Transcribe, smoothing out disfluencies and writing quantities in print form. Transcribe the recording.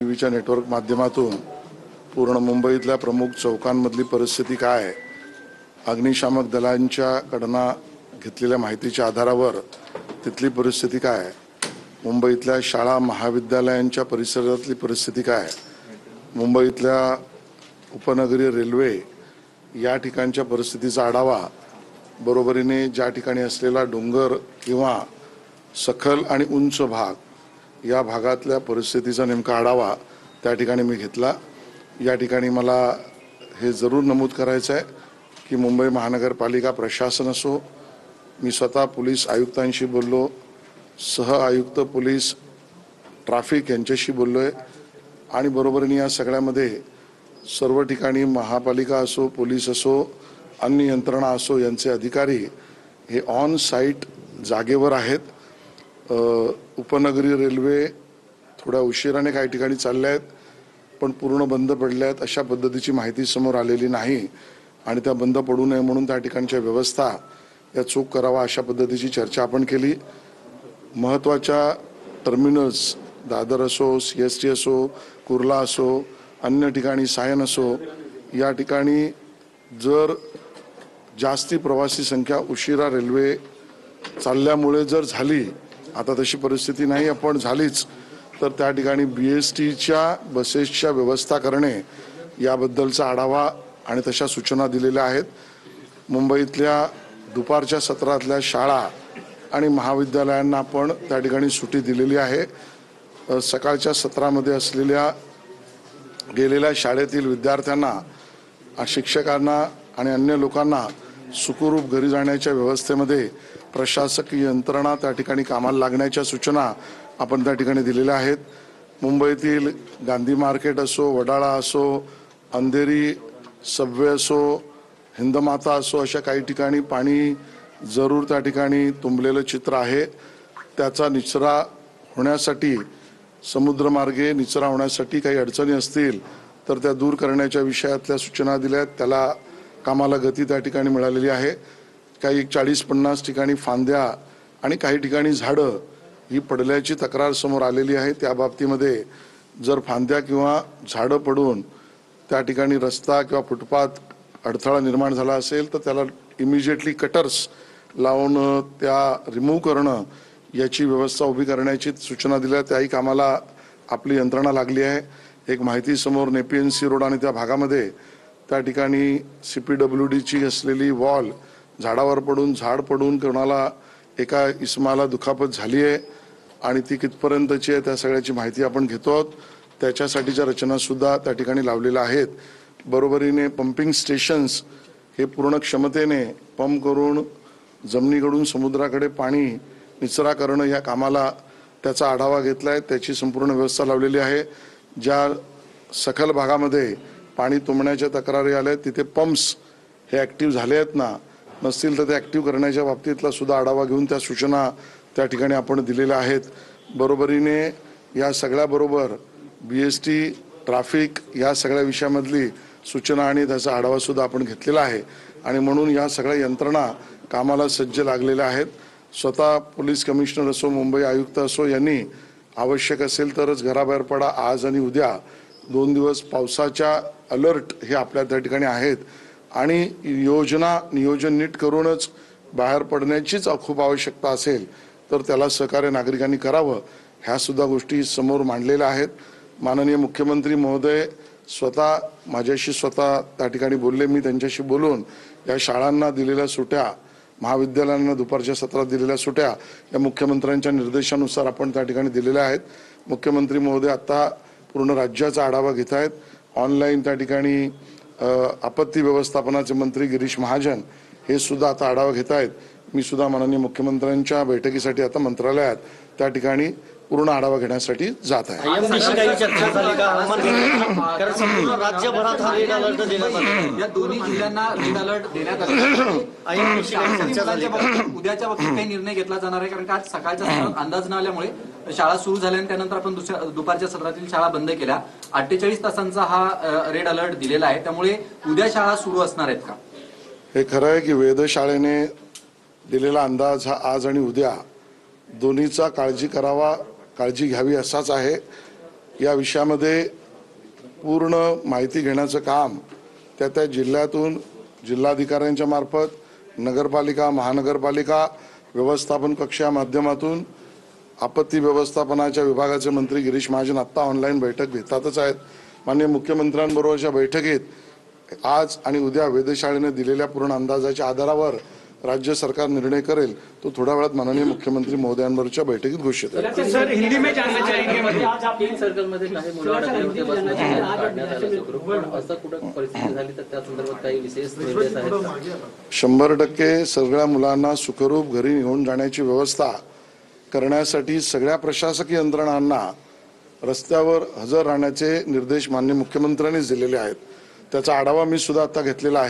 टीव्हीच्या नेटवर्क माध्यमातून पूर्ण मुंबईतल्या प्रमुख चौकांमधली परिस्थिती काय आहे, अग्निशामक दलांच्याकडनं घेतलेल्या माहितीच्या आधारावर तिथली परिस्थिती काय आहे, मुंबईतल्या शाळा महाविद्यालयांच्या परिसरातली परिस्थिती काय आहे, मुंबईतल्या उपनगरीय रेल्वे या ठिकाणच्या परिस्थितीचा आढावा, बरोबरीने ज्या ठिकाणी असलेला डोंगर किंवा सखल आणि उंच भाग या भागातल्या परिस्थितीचा नेमका आढावा त्या ठिकाणी मी घेतला। या ठिकाणी मला हे जरूर नमूद करायचं आहे की मुंबई महानगरपालिका प्रशासन असो, मी स्वतः पोलीस आयुक्तांशी बोललो, सह आयुक्त पोलीस ट्रॅफिक यांच्याशी बोललोय आणि बरोबरीने या सगळ्यामध्ये सर्व ठिकाणी महापालिका असो, पोलीस असो, अन्य यंत्रणा असो यांचे अधिकारी हे ऑन साईट जागेवर आहेत। उपनगरीय रेल्वे थोड्या उशिराने काही ठिकाणी चालल्या आहेत, पण पूर्ण बंद पडल्या आहेत अशा पद्धतीची माहिती समोर आलेली नाही आणि त्या बंद पडू नये म्हणून त्या ठिकाणच्या व्यवस्था या चोख करावा अशा पद्धतीची चर्चा आपण केली। महत्त्वाच्या टर्मिनल्स दादर असो, CST असो, कुर्ला असो, अन्य ठिकाणी सायन असो, या ठिकाणी जर जास्ती प्रवासी संख्या उशिरा रेल्वे चालल्यामुळे जर झाली, आता तशी परिस्थिती नाही आपण झालीच, तर त्या ठिकाणी BSTच्या बसेसच्या व्यवस्था करणे याबद्दलचा आढावा आणि तशा सूचना दिलेल्या आहेत। मुंबईतल्या दुपारच्या सत्रातल्या शाळा आणि महाविद्यालयांना पण त्या ठिकाणी सुट्टी दिलेली आहे। सकाळच्या सत्रामध्ये असलेल्या गेलेल्या शाळेतील विद्यार्थ्यांना, शिक्षकांना आणि अन्य लोकांना सुखरूप घरी जाण्याच्या व्यवस्थेमध्ये प्रशासकीय यंत्रणा त्या ठिकाणी कामाला लागण्याच्या सूचना आपण त्या ठिकाणी दिलेल्या आहेत। मुंबईतील गांधी मार्केट असो, वडाळा असो, अंधेरी सबवे असो, हिंदमाता असो, अशा काही ठिकाणी पाणी जरूर त्या ठिकाणी तुंबलेलं चित्र आहे। त्याचा निचरा होण्यासाठी, समुद्रमार्गे निचरा होण्यासाठी काही अडचणी असतील तर त्या दूर करण्याच्या विषयातल्या सूचना दिल्या आहेत, त्याला कामाला गती त्या ठिकाणी मिळालेली आहे। काही 40-50 ठिकाणी फांद्या आणि काही ठिकाणी झाडं ही पडल्याची तक्रार समोर आलेली आहे। त्या बाबतीमध्ये जर फांद्या किंवा झाडं पडून त्या ठिकाणी रस्ता किंवा फुटपाथ अडथळा निर्माण झाला असेल तर त्याला इमिजिएटली कटर्स लावून त्या रिमूव्ह करणं याची व्यवस्था उभी करण्याची सूचना दिल्या, त्याही कामाला आपली यंत्रणा लागली आहे। एक माहिती समोर नेपीएनसी रोड आणि त्या भागामध्ये त्या ठिकाणी CPWDची असलेली वॉल झाडावर पडून, झाड पडून कोणाला एका इसमाला दुखापत झाली आहे आणि ती कितपर्यंतची आहे त्या सगळ्याची माहिती आपण घेतो आहोत। त्याच्यासाठीच्या रचनासुद्धा त्या ठिकाणी लावलेल्या आहेत। बरोबरीने पंपिंग स्टेशन्स हे पूर्ण क्षमतेने पंप करून जमिनीकडून समुद्राकडे पाणी निचरा करणं या कामाला त्याचा आढावा घेतला आहे, त्याची संपूर्ण व्यवस्था लावलेली आहे। ज्या सखल भागामध्ये पाणी तुंबण्याच्या तक्रारी आल्या आहेत तिथे पंप्स हे ॲक्टिव्ह झाले आहेत ना, नसतील तर ते ॲक्टिव्ह करण्याच्या बाबतीतला सुद्धा आढावा घेऊन त्या सूचना त्या ठिकाणी आपण दिलेल्या आहेत। बरोबरीने या सगळ्याबरोबर BST, ट्रॅफिक या सगळ्या विषयामधली सूचना आणि त्याचा आढावासुद्धा आपण घेतलेला आहे आणि म्हणून या सगळ्या यंत्रणा कामाला सज्ज लागलेल्या आहेत। स्वतः पोलीस कमिशनर असो, मुंबई आयुक्त असो यांनी आवश्यक असेल तरच घराबाहेर पडा, आज आणि उद्या 2 दिवस पावसाच्या अलर्ट हे आपल्या त्या ठिकाणी आहेत आणि नियोजन नीट करूनच बाहेर पडण्याचीच खूप आवश्यकता असेल तर त्याला सहकार्य नागरिकांनी करावं, ह्या सुद्धा गोष्टी समोर मांडलेल्या आहेत। माननीय मुख्यमंत्री महोदय माझ्याशी स्वतः त्या ठिकाणी बोलले, मी त्यांच्याशी बोलून या शाळांना दिलेल्या सुट्या, महाविद्यालयांना दुपारच्या सत्रात दिलेल्या सुट्या या मुख्यमंत्र्यांच्या निर्देशानुसार आपण त्या ठिकाणी दिलेल्या आहेत। मुख्यमंत्री महोदय आता पूर्ण राज्याचा आढावा घेत आहेत। ऑनलाईन त्या ठिकाणी आपत्ती व्यवस्थापनाचे मंत्री गिरीश महाजन हे सुद्धा आता आढावा घेत आहेत। मी सुद्धा माननीय मुख्यमंत्र्यांच्या बैठकीसाठी आता मंत्रालयात त्या ठिकाणी पूर्ण आढावा घेण्यासाठी जात आहे। या दोन्ही जिल्ह्यांना रेड अलर्ट देण्यात आला, उद्याच्या बाबतीत काही निर्णय घेतला जाणार आहे? कारण का आज सकाळच्या सत्रात अंदाज न आल्यामुळे शाळा सुरू झाल्या आणि त्यानंतर आपण दुपारच्या सत्रातील शाळा बंद केल्या। 48 तासांचा हा रेड अलर्ट दिलेला आहे, त्यामुळे उद्या शाळा सुरू असणार आहेत का? हे खरं आहे की वेधशाळेने दिलेला अंदाज हा आज आणि उद्या दोन्हीचा काळजी घ्यावी असाच आहे। या विषयामध्ये पूर्ण माहिती घेण्याचं काम त्या जिल्ह्यातून जिल्हाधिकाऱ्यांच्या मार्फत नगरपालिका महानगरपालिका व्यवस्थापन कक्ष या माध्यमातून आपत्ती व्यवस्थापनाच्या विभागाचे मंत्री गिरीश महाजन आत्ता ऑनलाईन बैठक घेतातच आहेत. माननीय मुख्यमंत्र्यांबरोबरच्या बैठकीत आज आणि उद्या वेधशाळेने दिलेल्या पूर्ण अंदाजाच्या आधारावर राज्य सरकार निर्णय करेल. तो थोड्या वेळात माननीय मुख्यमंत्री महोदयांबरोबरच्या बैठकीत घोषित आहे. सर हिंदी में जानना चाहेंगे तीन सर्कलमध्ये काही मुलं अडकल्यामध्ये बसण्याची काढण्यात आलं सुखरूप, पण असं कुठं परिस्थिती झाली तर त्या संदर्भात काही विशेष निर्देश आहेत का? 100% सगळ्या मुलांना सुखरूप घरी घेऊन जाण्याची व्यवस्था करण्यासाठी सगळ्या प्रशासकीय यंत्रणांना रस्त्यावर हजर राहण्याचे निर्देश माननीय मुख्यमंत्र्यांनीच दिलेले आहेत. त्याचा आढावा मी सुद्धा आता घेतलेला आहे.